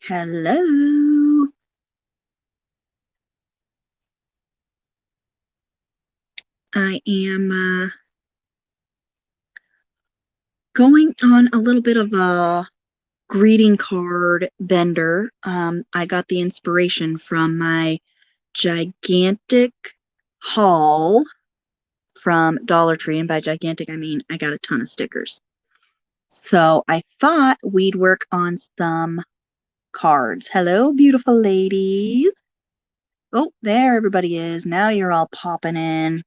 Hello. I am going on a little bit of a greeting card bender. I got the inspiration from my gigantic haul from Dollar Tree, and by gigantic I mean I got a ton of stickers. So I thought we'd work on some cards. Hello, beautiful ladies. Oh, there everybody is. Now you're all popping in.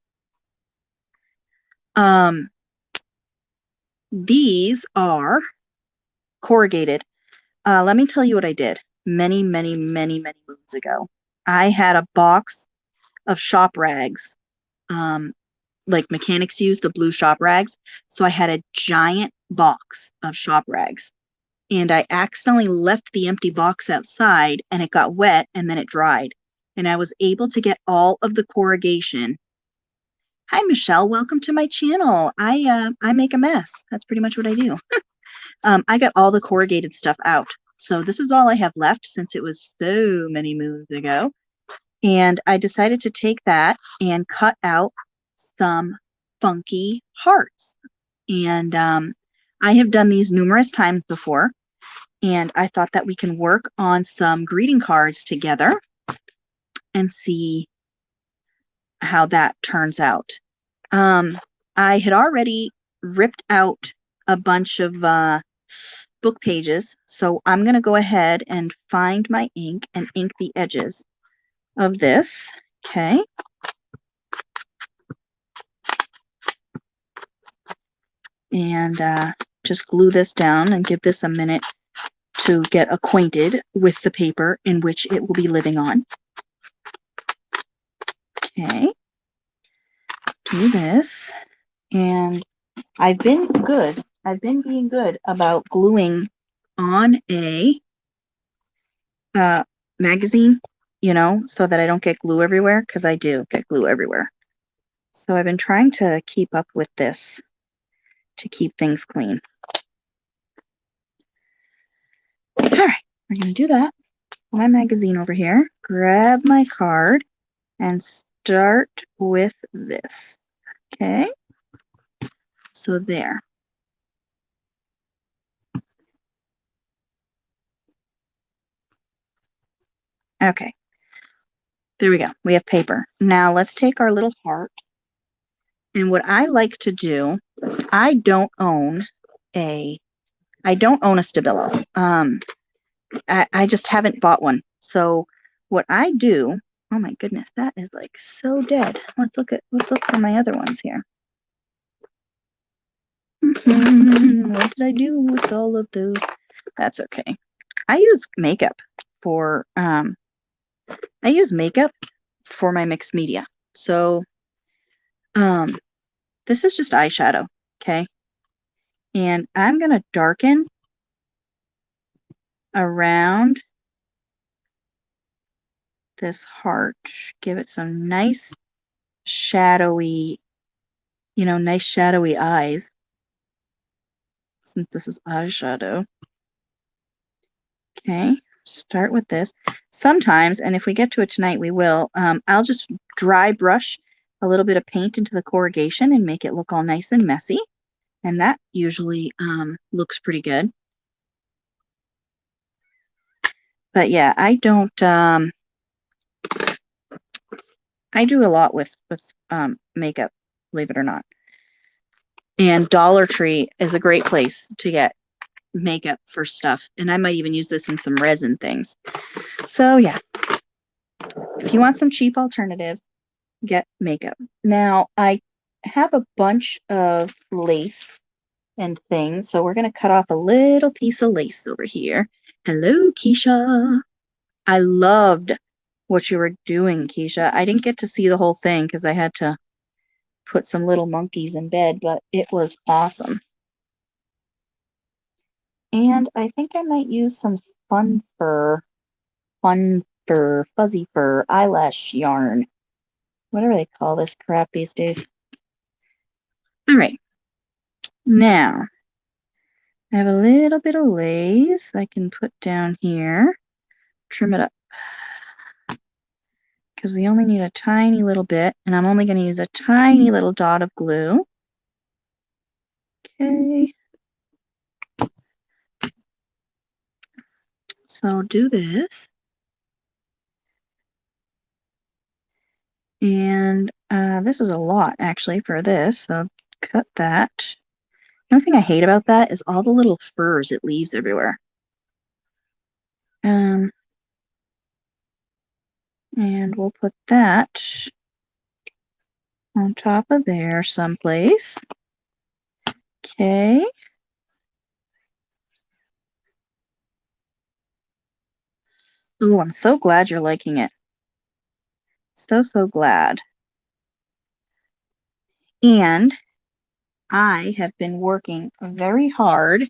These are corrugated. Let me tell you what I did many moons ago. I had a box of shop rags, like mechanics use, the blue shop rags. So I had a giant box of shop rags, and I accidentally left the empty box outside, and it got wet, and then it dried. And I was able to get all of the corrugation. Hi, Michelle. Welcome to my channel. I make a mess. That's pretty much what I do. I got all the corrugated stuff out. So this is all I have left since it was so many moons ago. And I decided to take that and cut out some funky hearts. And I have done these numerous times before. And I thought that we can work on some greeting cards together and see how that turns out. I had already ripped out a bunch of book pages, so I'm going to go ahead and find my ink and ink the edges of this. Okay. And just glue this down and give this a minute to get acquainted with the paper in which it will be living on. Okay. Do this. And I've been being good about gluing on a magazine, you know, so that I don't get glue everywhere, because I do get glue everywhere. So I've been trying to keep up with this to keep things clean. All right, we're going to do that. My magazine over here, grab my card, and start with this. Okay, so there. Okay, there we go. We have paper. Now let's take our little heart. And what I like to do, I don't own a Stabilo. I just haven't bought one. So what I do, oh my goodness, that is like so dead. Let's look for my other ones here. What did I do with all of those? That's okay. I use makeup for my mixed media. So this is just eyeshadow, okay? And I'm gonna darken around this heart, give it some nice shadowy, nice shadowy eyes, since this is eyeshadow. Okay, start with this. Sometimes, and if we get to it tonight, we will, I'll just dry brush a little bit of paint into the corrugation and make it look all nice and messy. And that usually looks pretty good. But yeah, I don't, I do a lot with makeup, believe it or not. And Dollar Tree is a great place to get makeup for stuff. And I might even use this in some resin things. So yeah, if you want some cheap alternatives, get makeup. Now, I have a bunch of lace and things, so we're going to cut off a little piece of lace over here. Hello, Kiesha. I loved what you were doing, Kiesha. I didn't get to see the whole thing because I had to put some little monkeys in bed, but it was awesome. And I think I might use some fuzzy fur eyelash yarn. Whatever they call this crap these days. All right. Now, I have a little bit of lace I can put down here. trim it up. Because we only need a tiny little bit, and I'm only going to use a tiny little dot of glue. Okay. So do this. And this is a lot, actually, for this, so cut that. The only thing I hate about that is all the little furs it leaves everywhere. And we'll put that on top of there someplace. Okay. Ooh, I'm so glad you're liking it. So glad. And I have been working very hard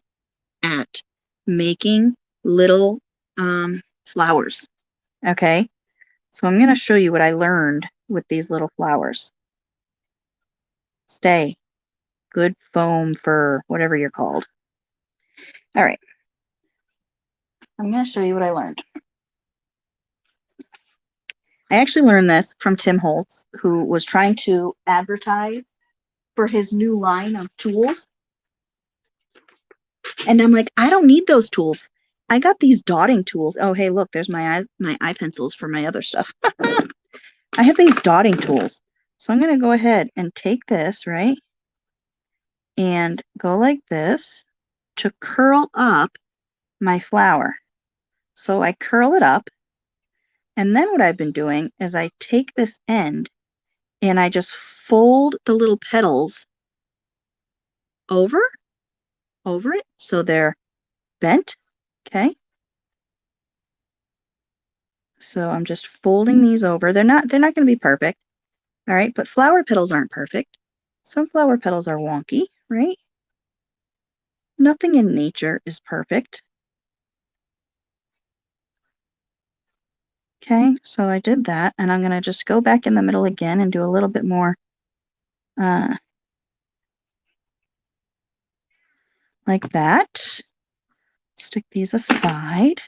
at making little flowers. Okay. So I'm going to show you what I learned with these little flowers. Stay. Good foam fur, whatever you're called. All right. I'm going to show you what I learned. I actually learned this from Tim Holtz, who was trying to advertise for his new line of tools. And I'm like, I don't need those tools. I got these dotting tools. Oh, hey, look, there's my eye pencils for my other stuff. I have these dotting tools. So I'm going to go ahead and take this, right? And go like this to curl up my flower. So I curl it up. And then what I've been doing is I take this end and I just fold the little petals over it so they're bent. Okay. So I'm just folding these over. They're not going to be perfect. All right, but flower petals aren't perfect. Some flower petals are wonky, right? Nothing in nature is perfect. Okay, so I did that, and I'm going to just go back in the middle again and do a little bit more like that. Stick these aside.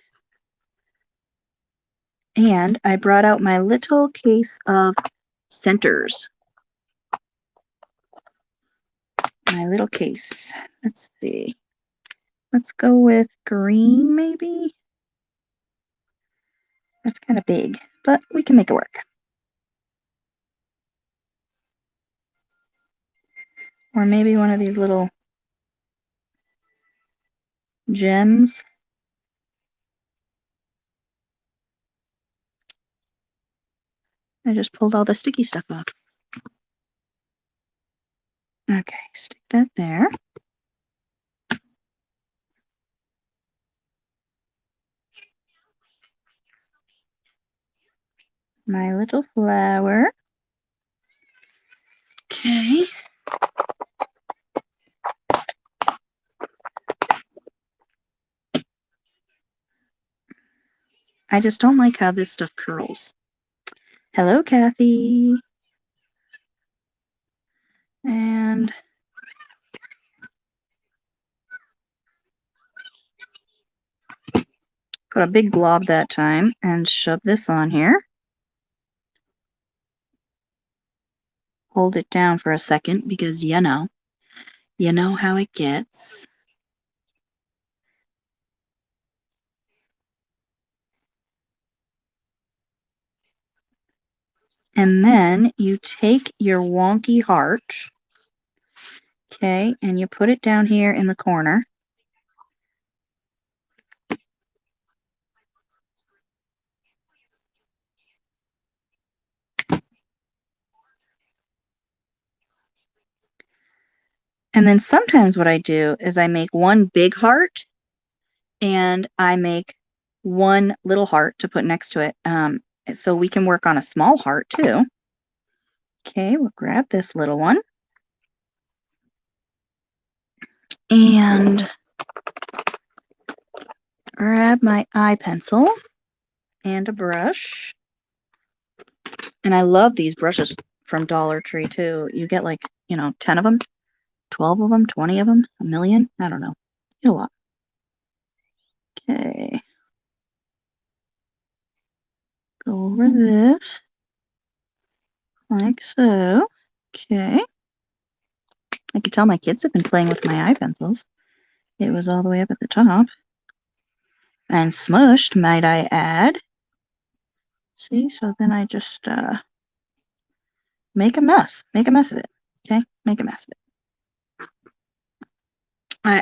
And I brought out my little case of centers. My little case. Let's see. Let's go with green, maybe. That's kind of big, but we can make it work. Or maybe one of these little gems. I just pulled all the sticky stuff off. Okay, stick that there. My little flower. Okay. I just don't like how this stuff curls. Hello, Kathy. And put a big blob that time and shove this on here. Hold it down for a second because you know how it gets. And then you take your wonky heart, okay, and you put it down here in the corner. And then sometimes what I do is I make one big heart and I make one little heart to put next to it. So we can work on a small heart too. Okay, we'll grab this little one. And grab my eye pencil and a brush. And I love these brushes from Dollar Tree too. You get like, 10 of them, 12 of them, 20 of them, a million. I don't know. A lot. Okay. Go over this. Like so. Okay. I can tell my kids have been playing with my eye pencils. It was all the way up at the top. And smushed, might I add. See, so then I just make a mess. Make a mess of it. Okay? Make a mess of it.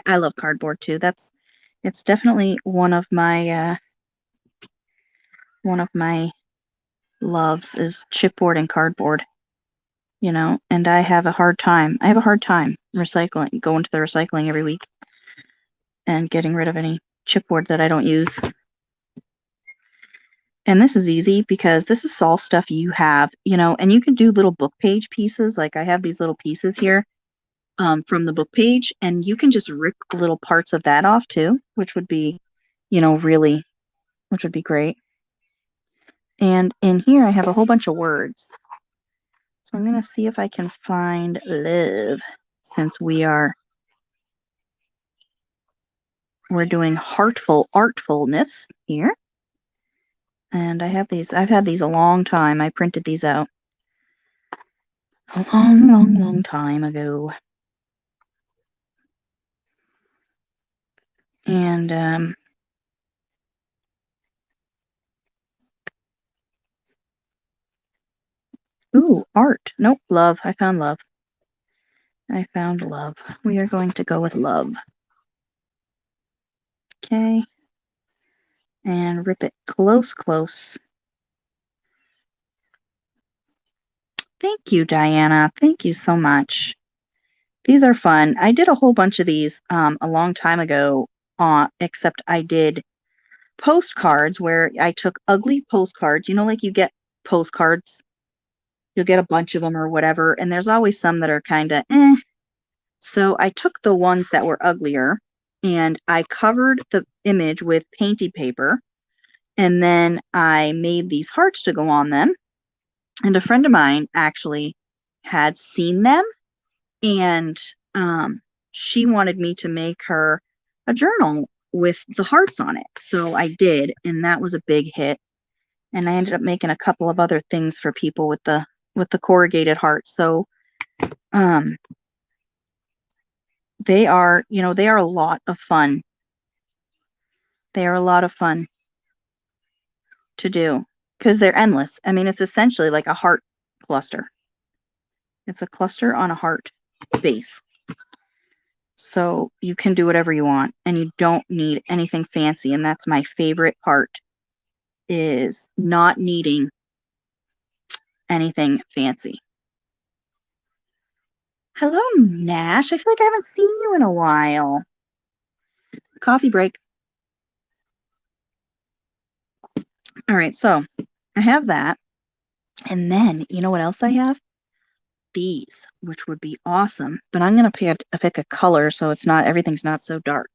I love cardboard too. It's definitely one of my loves is chipboard and cardboard. You know, and I have a hard time. I have a hard time recycling, going to the recycling every week and getting rid of any chipboard that I don't use. And this is easy because this is all stuff you have, you know, and you can do little book page pieces. Like I have these little pieces here from the book page, and you can just rip little parts of that off too, which would be, you know, which would be great. And in here I have a whole bunch of words. So I'm going to see if I can find love, since we're doing artfulness here. And I've had these a long time. I printed these out a long time ago. And ooh, art. Nope, love. I found love. I found love. We are going to go with love. Okay. And rip it close. Thank you, Diana. Thank you so much. These are fun. I did a whole bunch of these a long time ago, except I did postcards where I took ugly postcards. You know, like you get postcards, you'll get a bunch of them or whatever, and there's always some that are kind of eh. So I took the ones that were uglier and I covered the image with painty paper, and then I made these hearts to go on them. And a friend of mine actually had seen them, and she wanted me to make her a journal with the hearts on it. So I did, and that was a big hit. And I ended up making a couple of other things for people with the corrugated hearts. So they are, you know, they are a lot of fun. They are a lot of fun to do because they're endless. I mean, it's essentially like a heart cluster. It's a cluster on a heart base. So you can do whatever you want, and you don't need anything fancy. And that's my favorite part, is not needing anything fancy. Hello, Nash. I feel like I haven't seen you in a while. Coffee break. All right, so I have that. And then, you know what else I have? These, which would be awesome. But I'm going to pick a color so it's not, everything's not so dark.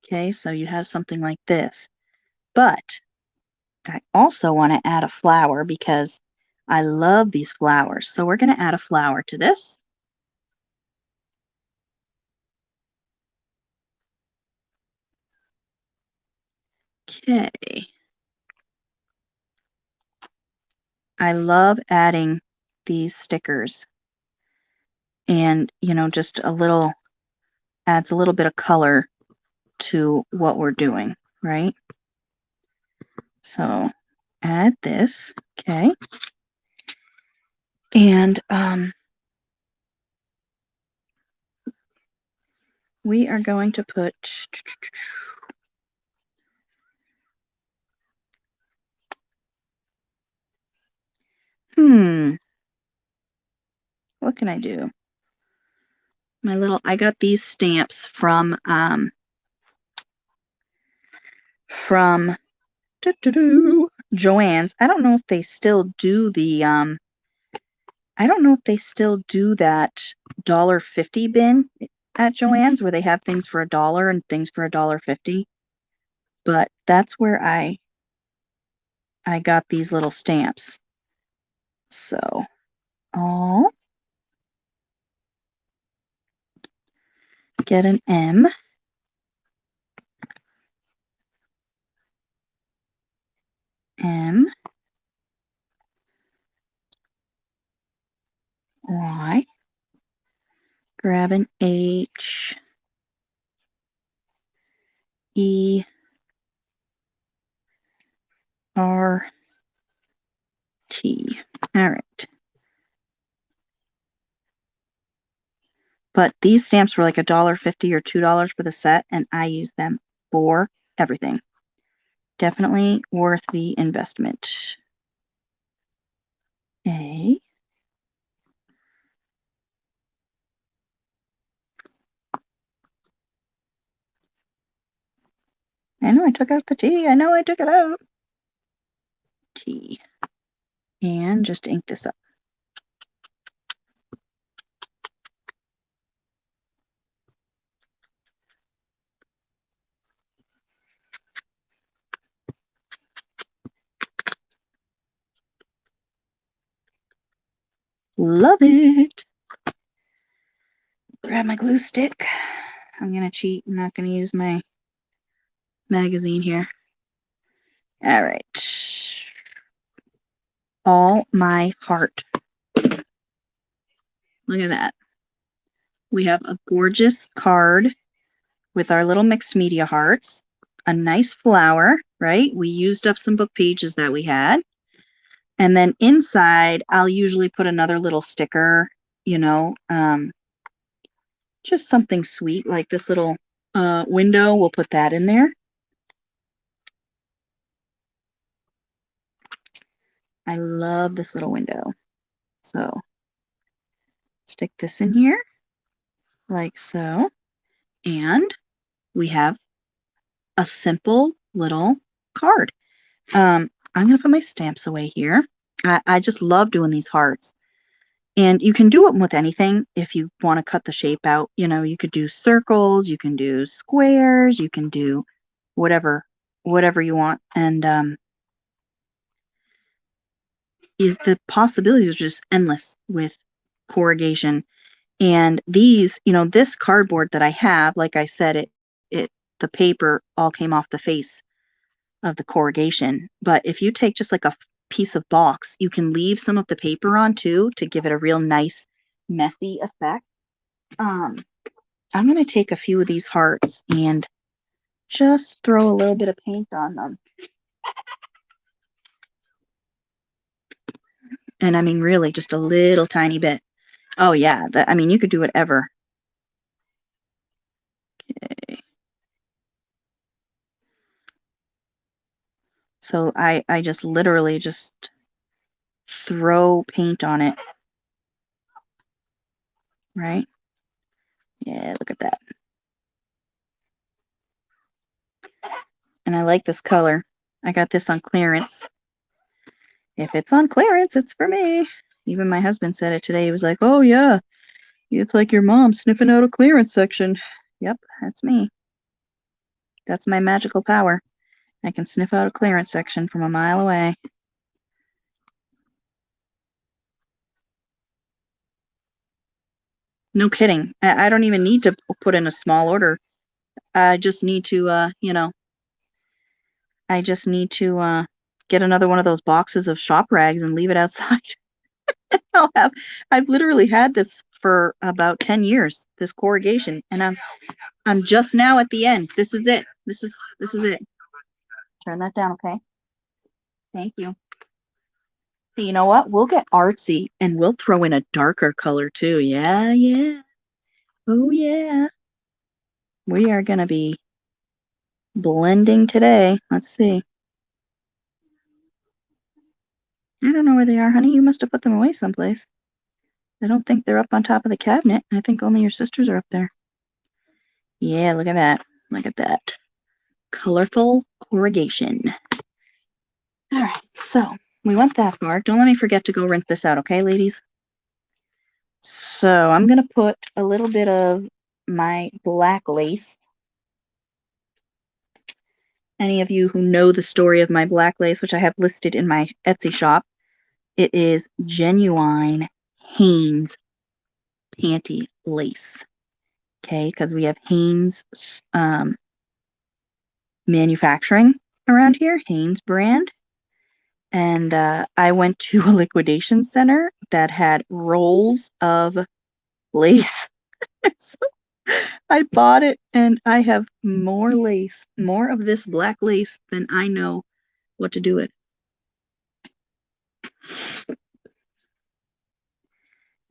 Okay, so you have something like this. But I also want to add a flower because I love these flowers. So we're going to add a flower to this. Okay. I love adding these stickers. And, you know, just adds a little bit of color to what we're doing, right? So add this, okay. And we are going to put what can I do? I got these stamps from Joann's. I don't know if they still do the I don't know if they still do that $1.50 bin at Joann's where they have things for $1 and things for $1.50. But that's where I got these little stamps. So, I'll get an M. M. grab an H, E, R, T. All right. But these stamps were like $1.50 or $2 for the set, and I use them for everything. Definitely worth the investment. A. I know I took out the T. I know I took it out. T. And just ink this up. Love it. Grab my glue stick. I'm going to cheat. I'm not going to use my magazine here. All right. All my heart. Look at that. We have a gorgeous card with our little mixed media hearts. A nice flower, right? We used up some book pages that we had. And then inside, I'll usually put another little sticker, you know, just something sweet like this little window. We'll put that in there. I love this little window. So stick this in here like so. And we have a simple little card. I'm going to put my stamps away here. I just love doing these hearts. And you can do it with anything if you want to cut the shape out. You know, you could do circles, you can do squares, you can do whatever you want. And the possibilities are just endless with corrugation. And these, you know, this cardboard that I have, like I said, the paper all came off the face of the corrugation. But if you take just like a piece of box, you can leave some of the paper on too to give it a real nice messy effect. I'm going to take a few of these hearts and just throw a little bit of paint on them. And I mean, really, just a little tiny bit. Oh, yeah. I mean, you could do whatever. Okay. So I just literally just throw paint on it. Right? Yeah, look at that. And I like this color. I got this on clearance. If it's on clearance, it's for me. Even my husband said it today. He was like, oh, yeah, it's like your mom sniffing out a clearance section. Yep, that's me. That's my magical power. I can sniff out a clearance section from a mile away. No kidding. I don't even need to put in a small order. I just need to, you know, I just need to get another one of those boxes of shop rags and leave it outside. I've literally had this for about 10 years, this corrugation, and I'm just now at the end. This is it. This is it. Turn that down, okay? Thank you. Hey, you know what? We'll get artsy and we'll throw in a darker color too. Yeah, yeah. Oh, yeah. We are going to be blending today. Let's see. I don't know where they are, honey. You must have put them away someplace. I don't think they're up on top of the cabinet. I think only your sisters are up there. Yeah, look at that. Look at that. Colorful corrugation. All right, so we went that far. Don't let me forget to go rinse this out, okay, ladies? So I'm going to put a little bit of my black lace. Any of you who know the story of my black lace, which I have listed in my Etsy shop, it is genuine Hanes panty lace. Okay, because we have Hanes manufacturing around here, Hanes brand. And I went to a liquidation center that had rolls of lace So I bought it and I have more lace, more of this black lace than I know what to do with.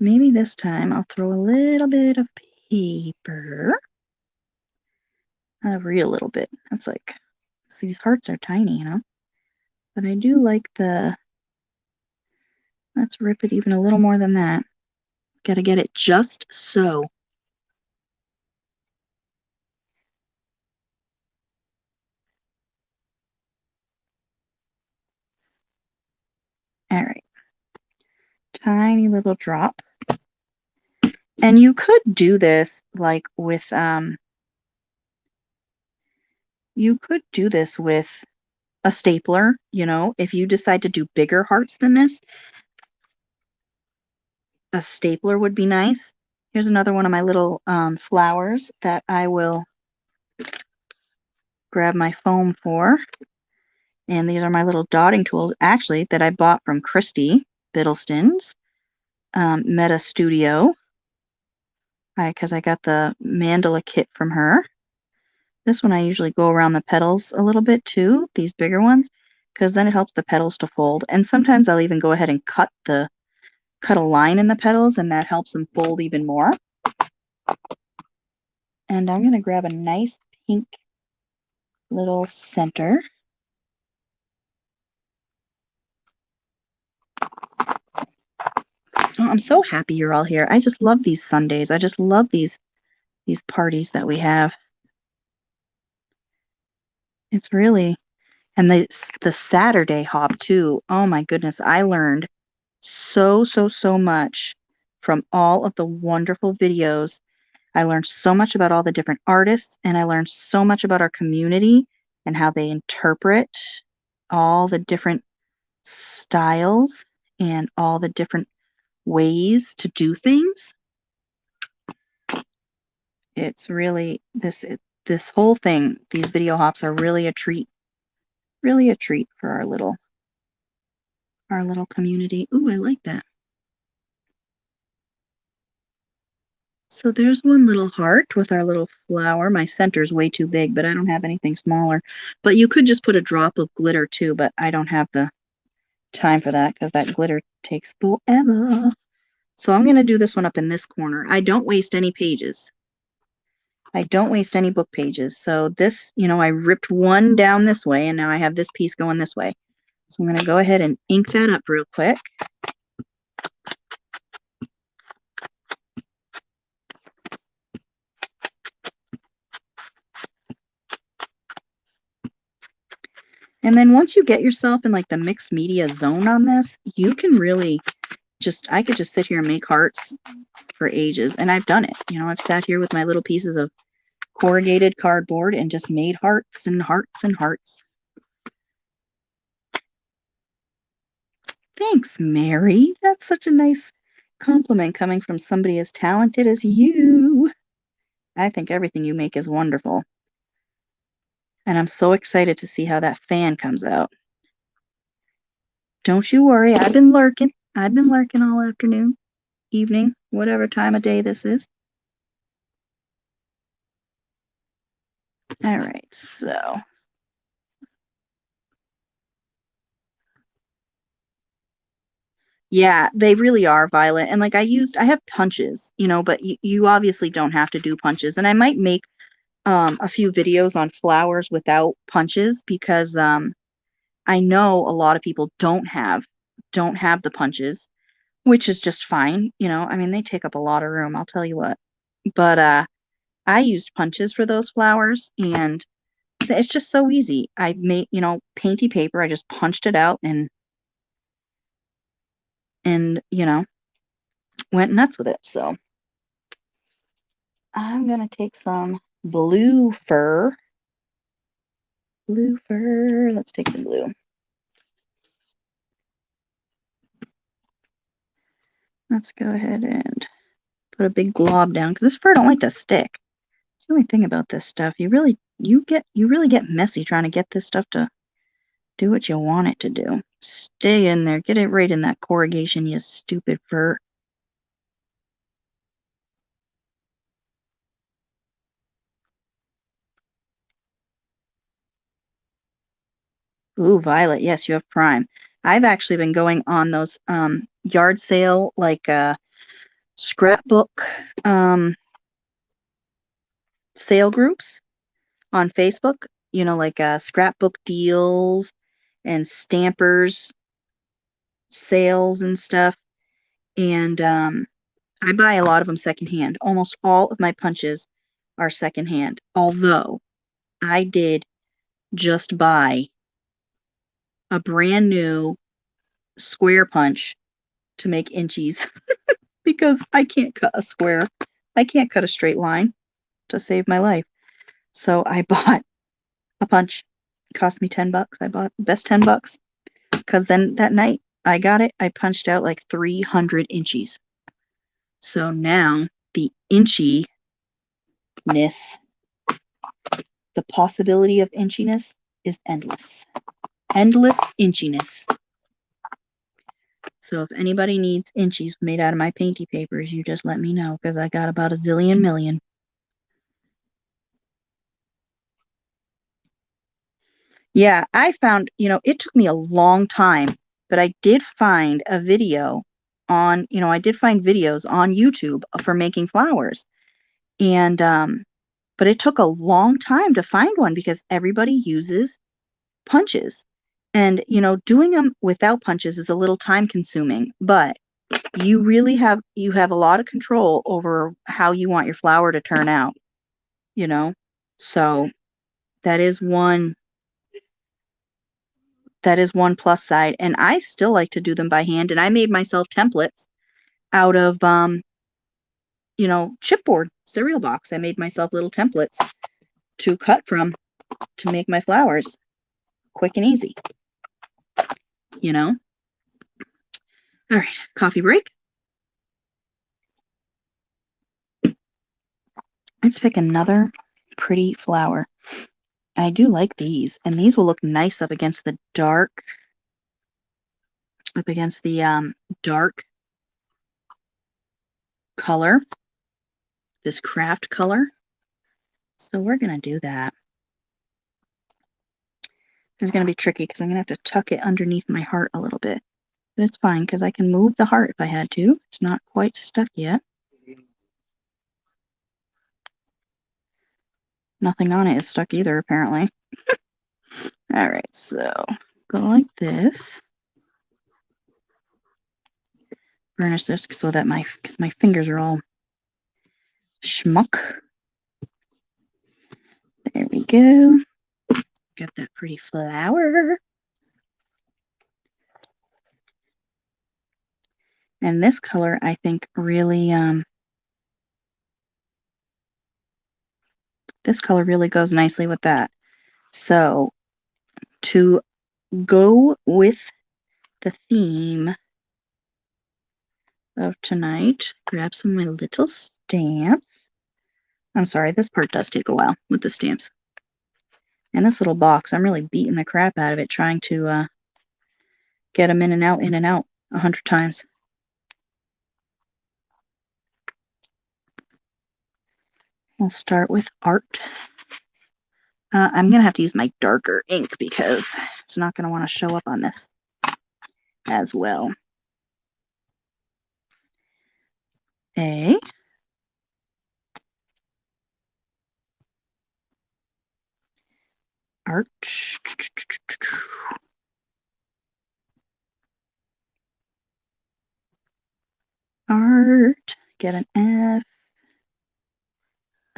Maybe this time I'll throw a little bit of paper. A real little bit. That's like, see, these hearts are tiny, you know? But I do like the, let's rip it even a little more than that. Gotta get it just so. All right. Tiny little drop. And you could do this like with, you could do this with a stapler, you know, if you decide to do bigger hearts than this, a stapler would be nice. Here's another one of my little flowers that I will grab my foam for. And these are my little dotting tools, actually, that I bought from Christy Biddleston's Meta Studio, because I got the mandala kit from her. This one I usually go around the petals a little bit too, these bigger ones, because then it helps the petals to fold. And sometimes I'll even go ahead and cut a line in the petals, and that helps them fold even more. And I'm going to grab a nice pink little center. Oh, I'm so happy you're all here. I just love these Sundays. I just love these parties that we have. It's really, and the Saturday hop too. Oh my goodness, I learned so much from all of the wonderful videos. I learned so much about all the different artists, and I learned so much about our community and how they interpret all the different styles and all the different ways to do things. It's really this whole thing, these video hops are really a treat for our little community. Ooh, I like that. So there's one little heart with our little flower. My center's way too big, but I don't have anything smaller. But you could just put a drop of glitter too, but I don't have the time for that because that glitter takes forever. So I'm going to do this one up in this corner. I don't waste any pages. I don't waste any book pages. So this, you know, I ripped one down this way, and now I have this piece going this way. So I'm going to go ahead and ink that up real quick. And then once you get yourself in like the mixed media zone on this, you can really I could just sit here and make hearts for ages. And I've done it. You know, I've sat here with my little pieces of corrugated cardboard and just made hearts and hearts and hearts. Thanks, Mary. That's such a nice compliment coming from somebody as talented as you. I think everything you make is wonderful. And I'm so excited to see how that fan comes out. Don't you worry. I've been lurking. I've been lurking all afternoon, evening, whatever time of day this is. All right, so yeah, they really are, Violet. And like I have punches, you know, but you obviously don't have to do punches. And I might make a few videos on flowers without punches because I know a lot of people don't have the punches, which is just fine. You know, I mean, they take up a lot of room, I'll tell you what. But I used punches for those flowers, and it's just so easy. I made, you know, painty paper. I just punched it out and you know, went nuts with it. So I'm gonna take some blue fur. Blue fur. Let's take some blue. Let's go ahead and put a big glob down because this fur don't like to stick. That's the only thing about this stuff. You really get messy trying to get this stuff to do what you want it to do. Stay in there. Get it right in that corrugation, you stupid fur. Ooh, Violet. Yes, you have Prime. I've actually been going on those yard sale, like scrapbook sale groups on Facebook, like scrapbook deals and stampers sales and stuff. And I buy a lot of them secondhand. Almost all of my punches are secondhand. Although I did just buy a brand new square punch to make inchies because I can't cut a square. I can't cut a straight line to save my life. So I bought a punch. It cost me $10. I bought best $10 because then that night I got it. I punched out like 300 inchies. So now the inchiness, the possibility of inchiness is endless. Endless inchiness. So if anybody needs inchies made out of my painty papers, you just let me know because I got about a zillion million. Yeah, I found, it took me a long time, but I did find a video I did find videos on YouTube for making flowers. And but it took a long time to find one because everybody uses punches. And doing them without punches is a little time consuming, but you have a lot of control over how you want your flower to turn out, you know. So that is one plus side. And I still like to do them by hand. And I made myself templates out of chipboard cereal box. I made myself little templates to cut from to make my flowers quick and easy. All right, coffee break. Let's pick another pretty flower. I do like these, and these will look nice up against the dark color, this craft color. So we're going to do that. This is going to be tricky because I'm going to have to tuck it underneath my heart a little bit. But it's fine because I can move the heart if I had to. It's not quite stuck yet. Nothing on it is stuck either, apparently. All right, so go like this. Burnish this so that because my fingers are all schmuck. There we go. Got that pretty flower. And this color, I think, really, this color really goes nicely with that. So, to go with the theme of tonight, grab some of my little stamps. I'm sorry, this part does take a while with the stamps. And this little box, I'm really beating the crap out of it trying to get them in and out 100 times. We'll start with art. I'm going to have to use my darker ink because it's not going to want to show up on this as well. Art. Art. Get an F.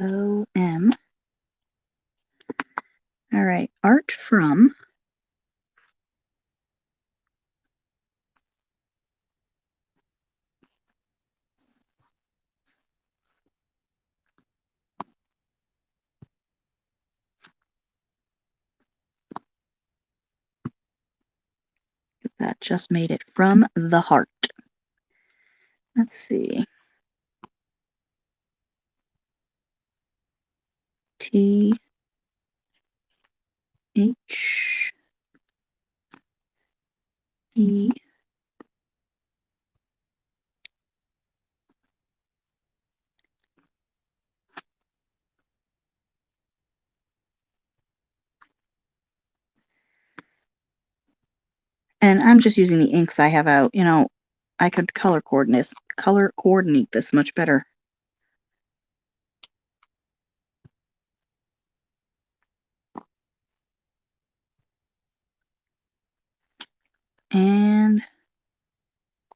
O-M. All right. Art from. That just made it from the heart. Let's see. T H E And I'm just using the inks I have out. You know, I could color coordinate this much better. And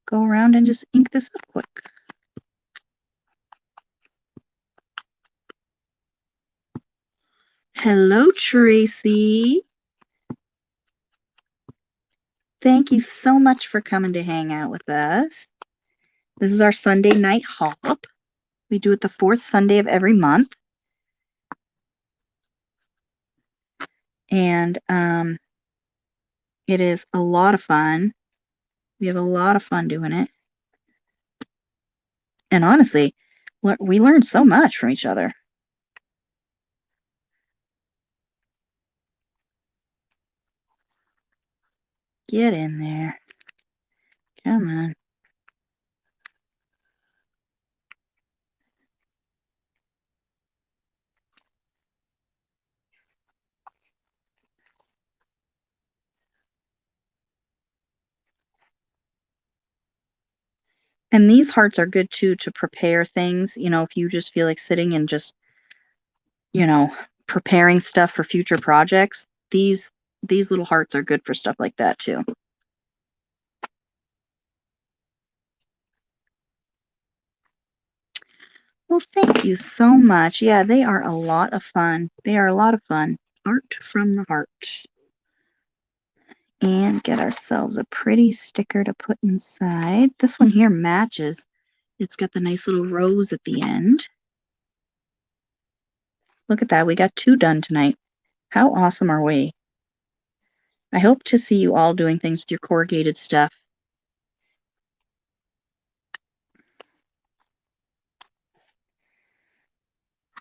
go around and just ink this up quick. Hello, Tracy. Thank you so much for coming to hang out with us. This is our Sunday night hop. We do it the fourth Sunday of every month. And it is a lot of fun. We have a lot of fun doing it. And honestly, we learn so much from each other. Get in there. Come on. And these hearts are good too to prepare things. You know, if you just feel like sitting and just, you know, preparing stuff for future projects, these little hearts are good for stuff like that too. Well, thank you so much. Yeah, they are a lot of fun. They are a lot of fun. Art from the heart. And get ourselves a pretty sticker to put inside. This one here matches. It's got the nice little rose at the end. Look at that. We got 2 done tonight. How awesome are we? I hope to see you all doing things with your corrugated stuff.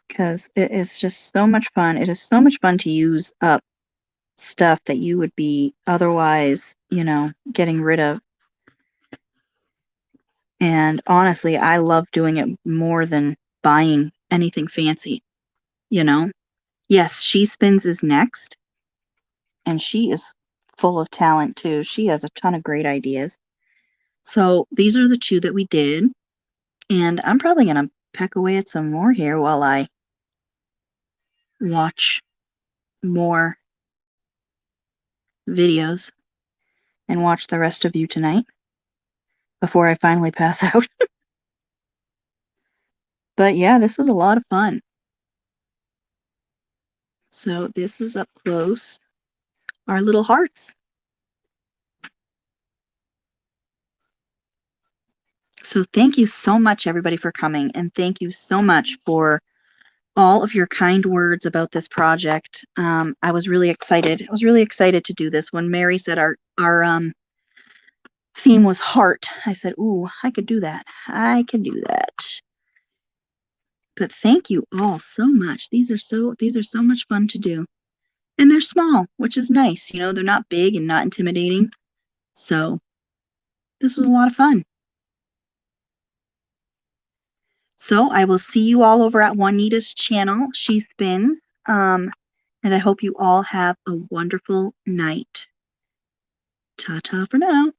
Because it is just so much fun. It is so much fun to use up stuff that you would be otherwise, you know, getting rid of. And honestly, I love doing it more than buying anything fancy, you know? Yes, Shespins is next. And she is full of talent too. She has a ton of great ideas. So these are the 2 that we did. And I'm probably going to peck away at some more here while I watch more videos and watch the rest of you tonight before I finally pass out. But yeah, this was a lot of fun. So this is up close, our little hearts. So thank you so much, everybody, for coming. And thank you so much for all of your kind words about this project. I was really excited. I was really excited to do this. When Meri said our theme was heart, I said, ooh, I could do that. I can do that. But thank you all so much. These are so much fun to do. And they're small, which is nice. You know, they're not big and not intimidating. So this was a lot of fun. So I will see you all over at Juanita's channel. She spins. And I hope you all have a wonderful night. Ta-ta for now.